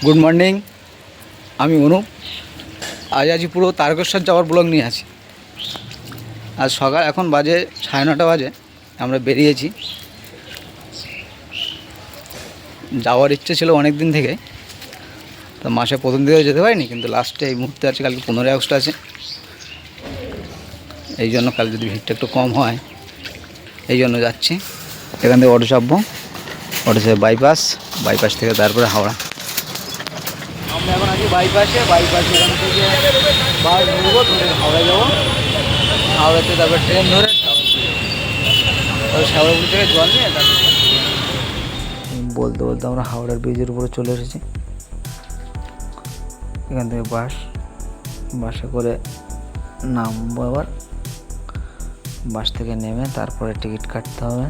Good morning, আমি অনুপ। আজ পুরো তারকেশ্বর যাওয়ার ব্লগ নিয়ে আছি। আজ সকাল এখন বাজে 9:30 বাজে, আমরা বেরিয়েছি। যাওয়ার ইচ্ছে ছিল অনেক দিন থেকে, তো মাসে প্রথম দিকেও যেতে পারিনি, কিন্তু লাস্টে এই মুহূর্তে আছে। কালকে 15ই আগস্ট আছে, এই জন্য কাল যদি ভিড়টা একটু কম হয় এই জন্য যাচ্ছি। এখান থেকে অটো চাপবো, অটো থেকে বাইপাস থেকে তারপরে হাওড়া। আমরা এখন আছি বাইপাসে এখান থেকে বাস ধরবো, ধরে হাওড়া যাবো। হাওড়াতে তারপর ট্রেন ধরে শ্যাওড়াপুর থেকে জল নিয়ে তারপর বলতে বলতে আমরা হাওড়ার ব্রিজের উপরে চলে এসেছি। এখান থেকে বাসে করে নামবো। আবার বাস থেকে নেমে তারপরে টিকিট কাটতে হবে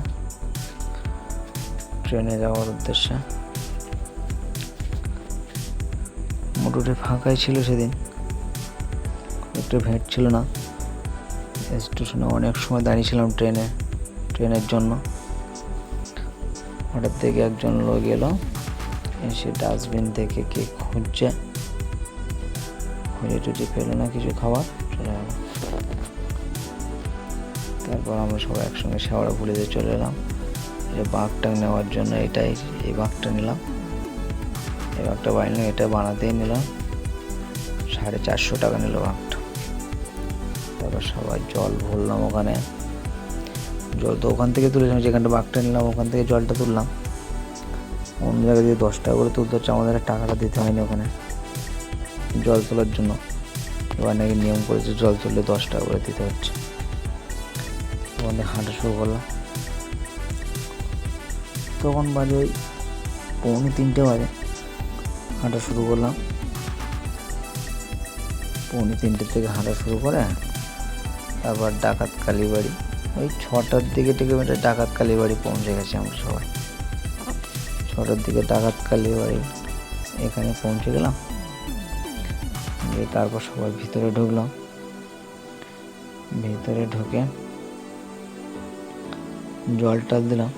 ট্রেনে যাওয়ার উদ্দেশ্যে। মোটামুটি ফাঁকাই ছিল সেদিন, একটু ভিড় ছিল না। স্টেশনে অনেক সময় দাঁড়িয়েছিলাম ট্রেনের জন্য। হঠাৎ থেকে একজন লোক এলো, এসে ডাস্টবিন থেকে কে খুঁজে টুজে পেলো না কিছু খাবার, চলে গেল। তারপর আমরা সবাই একসঙ্গে শ্যাওড়াফুলিতে চলে এলাম যে বাঘটা নেওয়ার জন্য। এই বাঘটা নিলাম, এই বাঘটা বানিয়ে এটা বানাতেই নিলাম 450 টাকা নিল বাঘটা। তারপর সবাই জল ভরলাম ওখানে। জল তো ওখান থেকে তুলেছিলাম, যেখানটা বাঘটা নিলাম ওখান থেকে জলটা তুললাম। অন্য জায়গায় দিয়ে 10 টাকা করে তুলতে হচ্ছে, আমাদের টাকাটা দিতে হয়নি ওখানে জল তোলার জন্য। এবার নাকি নিয়ম করেছে জল তুললে 10 টাকা করে দিতে হচ্ছে। ওখান থেকে হাঁটা শুরু করলাম। তখন বাজে ওই 2:45 বাজে, হাঁটা শুরু করলাম। 2:45 থেকে হাঁটা শুরু করে তারপর ডাকাত কালীবাড়ি, ওই 6টার দিকে ডাকাত কালীবাড়ি পৌঁছে গেছি আমরা সবাই। 6টার দিকে ডাকাত কালীবাড়ি এখানে পৌঁছে গেলাম। তারপর সবাই ভিতরে ঢুকলাম। ভিতরে ঢুকে জলটা দিলাম,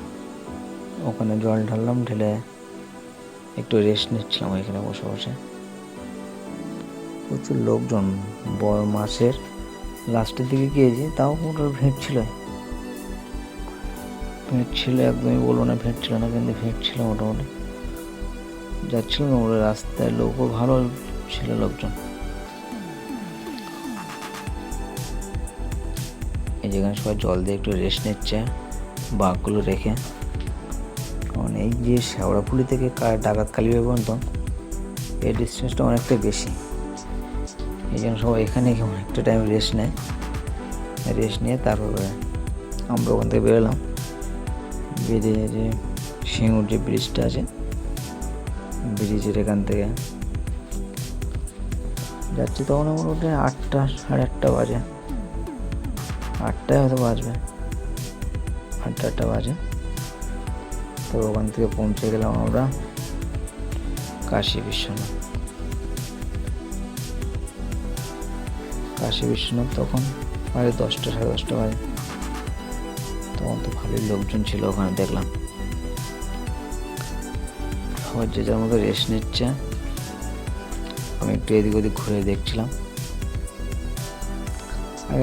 ওখানে জল ঢাললাম। ঢেলে একটু রেস্ট নিচ্ছিলাম এখানে বসে বসে। প্রচুর লোকজন, মাসের লাস্টের দিকে গিয়েছি, তাও পুরো ভিড় ছিল। একদমই বলবো না ভিড় ছিল না, কিন্তু ভিড় ছিল মোটামুটি। যাচ্ছিল না ওরা রাস্তায়, লোকও ভালো ছিল লোকজন। এই যেখানে সবাই জল দিয়ে একটু রেস্ট নিচ্ছে বাঘগুলো রেখে। কারণ এই যে শ্যাওড়াফুলি থেকে ডাকাত কালীবাড়ি পর্যন্ত এই ডিস্টেন্সটা অনেকটা বেশি, এই জন্য সবাই এখানে অনেকটা টাইম রেস্ট নিয়ে তারপরে আমরা ওখান থেকে বেরোলাম। বেরিয়ে যে সিঙ্গুর যে ব্রিজটা আছে, ব্রিজের এখান থেকে যাচ্ছি। তখন মোটামুটি 8টা, 8:30 বাজে, 8টায় হয়তো বাজবে, 8:30 বাজে। তো ওখান থেকে পৌঁছে গেলাম আমরা কাশী বিশ্বনাথ। তখন বাজে 10টা, 10:30 বাজে। তখন তো ভালোই লোকজন ছিল ওখানে, দেখলাম সবাই যে যার মতো রেস্ট নিচ্ছে। আমি একটু এদিক ওদিক ঘুরে দেখছিলাম।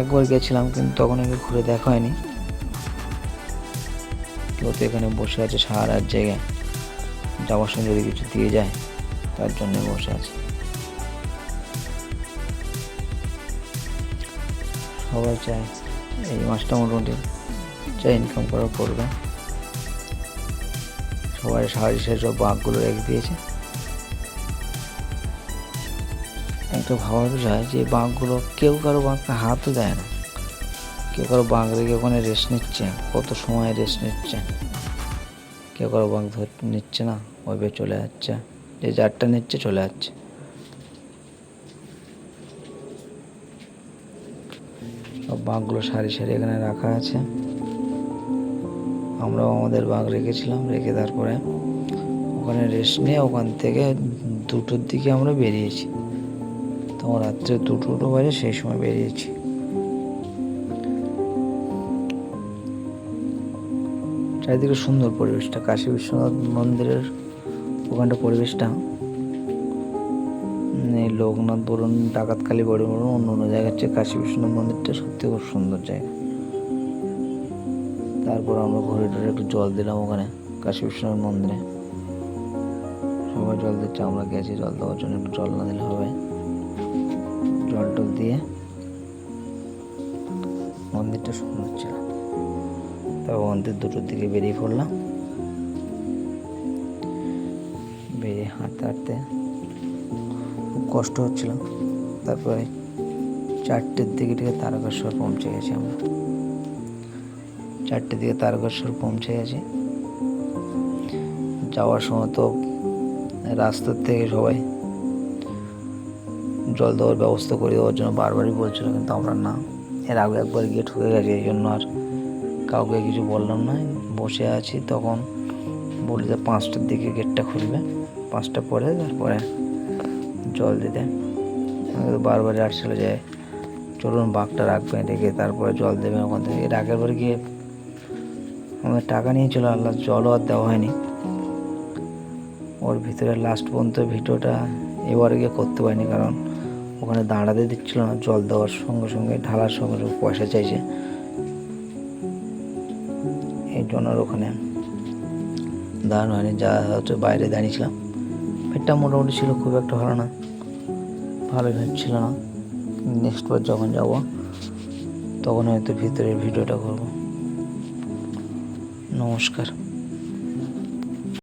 একবার গেছিলাম, কিন্তু তখন একে ঘুরে দেখা হয়নি। কেউ তো এখানে বসে আছে সারা রাত জায়গায়, যাওয়ার সময় যদি কিছু দিয়ে যায় তার জন্য বসে আছে। সবাই চায় এই মাসটা মোটামুটি ইনকাম করা করবে। সবাই সারি সব বাঘগুলো রেখে দিয়েছে। একটা ভাবার যায় যে বাঘগুলো কেউ কারো বাঘকে হাতও দেয় না, কেউ কারো বাঘ রেখে ওখানে রেস্ট নিচ্ছে, কত সময় রেস্ট নিচ্ছে। কেউ কারো বাঘ নিচ্ছে না, ওইভাবে চলে যাচ্ছে, যে যারটা নিচ্ছে চলে যাচ্ছে। সব বাঘগুলো সারি এখানে রাখা আছে। আমরাও আমাদের বাঘ রেখেছিলাম, রেখে তারপরে ওখানে রেস্ট নিয়ে ওখান থেকে 2টোর দিকে আমরা বেরিয়েছি। তখন রাত্রে 2টো বাজে, সেই সময় বেরিয়েছি। চারিদিকে সুন্দর পরিবেশটা, কাশী বিশ্বনাথ মন্দিরের ওখানটা পরিবেশটা এই লোকনাথ বলুন, ডাকাতকালী বাড়ি বলুন, অন্য অন্য জায়গার চেয়ে কাশী বিশ্বনাথ মন্দিরটা সত্যি খুব সুন্দর জায়গা। তারপর আমরা ঘুরে টুরে একটু জল দিলাম ওখানে কাশী বিশ্বনাথ মন্দিরে। সবাই জল দিচ্ছে, আমরা গেছি জল দেওয়ার জন্য, একটু জল না দিলে হবে। জল টল দিয়ে মন্দিরটা সুন্দর ছিল। তারপর মন্দির 2টোর দিকে বেরিয়ে পড়লাম। বেরিয়ে হাঁটতে হাঁটতে খুব কষ্ট হচ্ছিল। তারপরে 4টের দিকে তারকেশ্বর পৌঁছে গেছি আমরা। 4টের দিকে তারকেশ্বর পৌঁছে গেছি। যাওয়ার সময় তো রাস্তার থেকে সবাই জল দেওয়ার ব্যবস্থা করে দেওয়ার জন্য বারবারই বলছিল, কিন্তু আমরা না, এর আগে একবার গিয়ে ঠকে গেছি, এই জন্য আর কাউকে কিছু বললাম না। বসে আছি, তখন বলি যে 5টার দিকে গেটটা খুলবে, 5টা পরে তারপরে জল দিতে। আমি তো বারবারই আসছিল যে চলুন বাঘটা রাখবেন, রেখে তারপরে জল দেবেন ওখান থেকে। এর আগের বার গিয়ে আমাদের টাকা নিয়েছিল, আল্লাহ জলও আর দেওয়া হয়নি। ওর ভিতরে লাস্ট পর্যন্ত ভিডিওটা এবারে গিয়ে করতে পারিনি, কারণ ওখানে দাঁড়াতে দিচ্ছিল না। জল দেওয়ার সঙ্গে সঙ্গে ঢালার সঙ্গে সঙ্গে পয়সা চাইছে, এই জন্য ওখানে দাঁড়ানো হয়নি। যা হচ্ছে বাইরে দাঁড়িয়েছিলাম। পেটটা মোটামুটি ছিল, খুব একটা ভালো না, ভালো ছিল না। নেক্সট বার যখন যাব তখন হয়তো ভিতরের ভিডিওটা করব। নমস্কার।